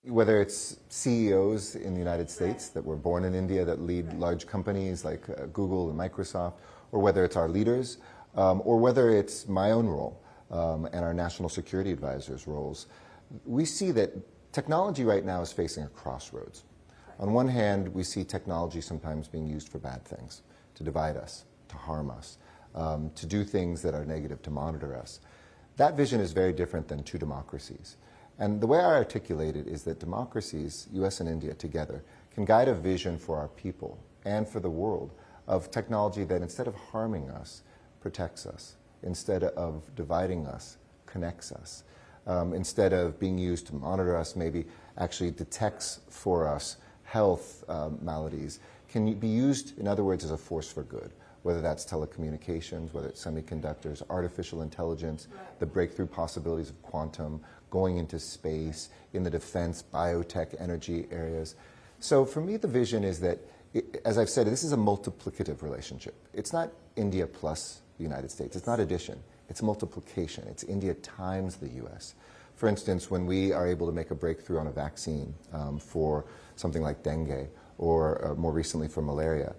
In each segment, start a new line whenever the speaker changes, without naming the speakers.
Whether it's CEOs in the United States that were born in India that lead large companies like Google and Microsoft, or whether it's our leaders, or whether it's my own role and our national security advisors' roles, we see that technology right now is facing a crossroads. On one hand, we see technology sometimes being used for bad things, to divide us, to harm us, to do things that are negative, to monitor us. That vision is very different than two democracies. And the way I articulate it is that democracies, US and India together, can guide a vision for our people and for the world of technology that instead of harming us, protects us, instead of dividing us, connects us, instead of being used to monitor us, maybe actually detects for us health maladies, can be used, in other words, as a force for good. Whether that's telecommunications, whether it's semiconductors, artificial intelligence, the breakthrough possibilities of quantum, going into space, in the defense, biotech, energy areas. So for me, the vision is that, as I've said, this is a multiplicative relationship. It's not India plus the United States. It's not addition. It's multiplication. It's India times the US. For instance, when we are able to make a breakthrough on a vaccine for something like dengue, or more recently for malaria,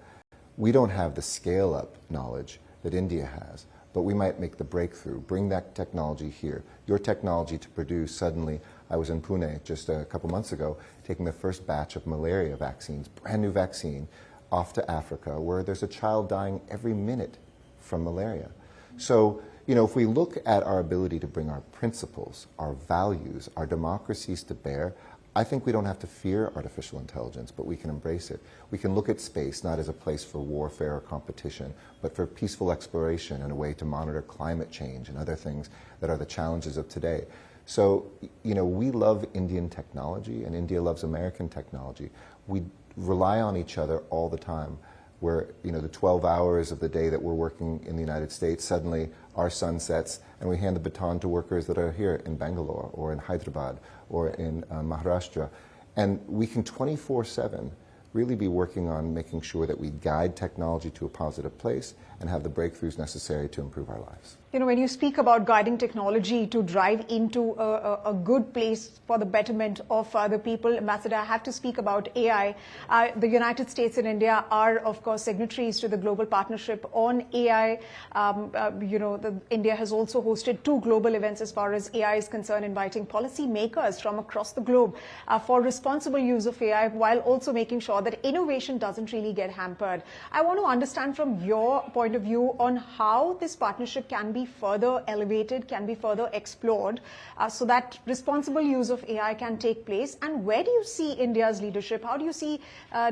we don't have the scale-up knowledge that India has, but we might make the breakthrough, bring that technology here. Your technology to produce, suddenly, I was in Pune just a couple months ago, taking the first batch of malaria vaccines, brand new vaccine, off to Africa, where there's a child dying every minute from malaria. So, you know, if we look at our ability to bring our principles, our values, our democracies to bear, I think we don't have to fear artificial intelligence, but we can embrace it. We can look at space not as a place for warfare or competition, but for peaceful exploration and a way to monitor climate change and other things that are the challenges of today. So, you know, we love Indian technology and India loves American technology. We rely on each other all the time. Where, you know, the 12 hours of the day that we're working in the United States, suddenly our sun sets and we hand the baton to workers that are here in Bangalore or in Hyderabad or in Maharashtra. And we can 24/7 really be working on making sure that we guide technology to a positive place and have the breakthroughs necessary to improve our lives.
You know, when you speak about guiding technology to drive into a good place for the betterment of the people, Ambassador, I have to speak about AI. The United States and India are, of course, signatories to the global partnership on AI. You know, India has also hosted 2 global events as far as AI is concerned, inviting policy makers from across the globe for responsible use of AI, while also making sure that innovation doesn't really get hampered. I want to understand from your point of view on how this partnership can be further elevated, can be further explored, so that responsible use of AI can take place. And where do you see India's leadership? How do you see,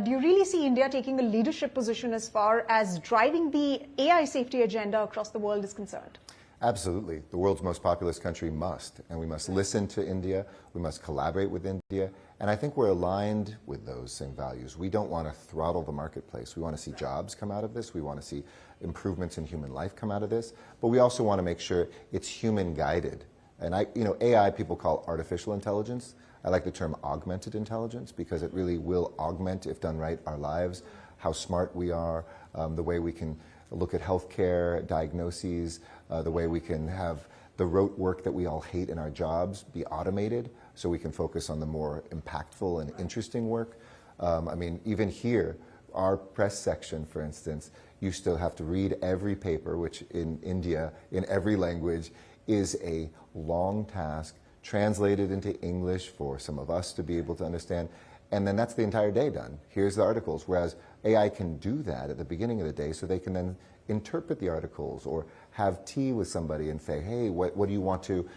do you really see India taking a leadership position as far as driving the AI safety agenda across the world is concerned?
Absolutely. The world's most populous country must, and we must listen to India, we must collaborate with India, and I think we're aligned with those same values. We don't want to throttle the marketplace. We want to see jobs come out of this. We want to see improvements in human life come out of this, but we also want to make sure it's human guided. And you know, AI people call artificial intelligence. I like the term augmented intelligence because it really will augment, if done right, our lives, how smart we are, the way we can look at healthcare, diagnoses, the way we can have the rote work that we all hate in our jobs be automated so we can focus on the more impactful and interesting work. I mean, even here, our press section, for instance, you still have to read every paper, which in India, in every language, is a long task, translated into English for some of us to be able to understand, and then that's the entire day done. Here's the articles, whereas AI can do that at the beginning of the day so they can then interpret the articles or have tea with somebody and say, hey, what do you want to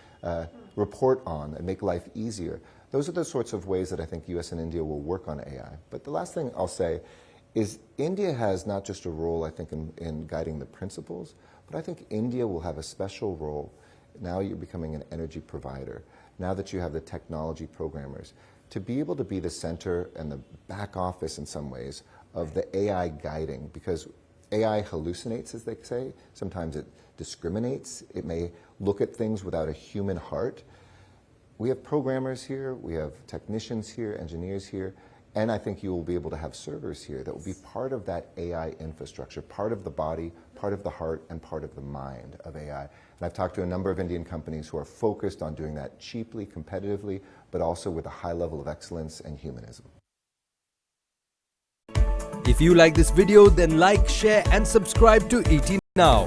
report on and make life easier? Those are the sorts of ways that I think US and India will work on AI. But the last thing I'll say is India has not just a role, I think, in guiding the principles, but I think India will have a special role. Now you're becoming an energy provider. Now that you have the technology programmers, to be able to be the center and the back office in some ways of the AI guiding, because AI hallucinates, as they say. Sometimes it discriminates. It may look at things without a human heart. We have programmers here, we have technicians here, engineers here, and I think you will be able to have servers here that will be part of that AI infrastructure, part of the body, part of the heart, and part of the mind of AI. And I've talked to a number of Indian companies who are focused on doing that cheaply, competitively, but also with a high level of excellence and humanism.
If you like this video, then like, share and subscribe to ET Now.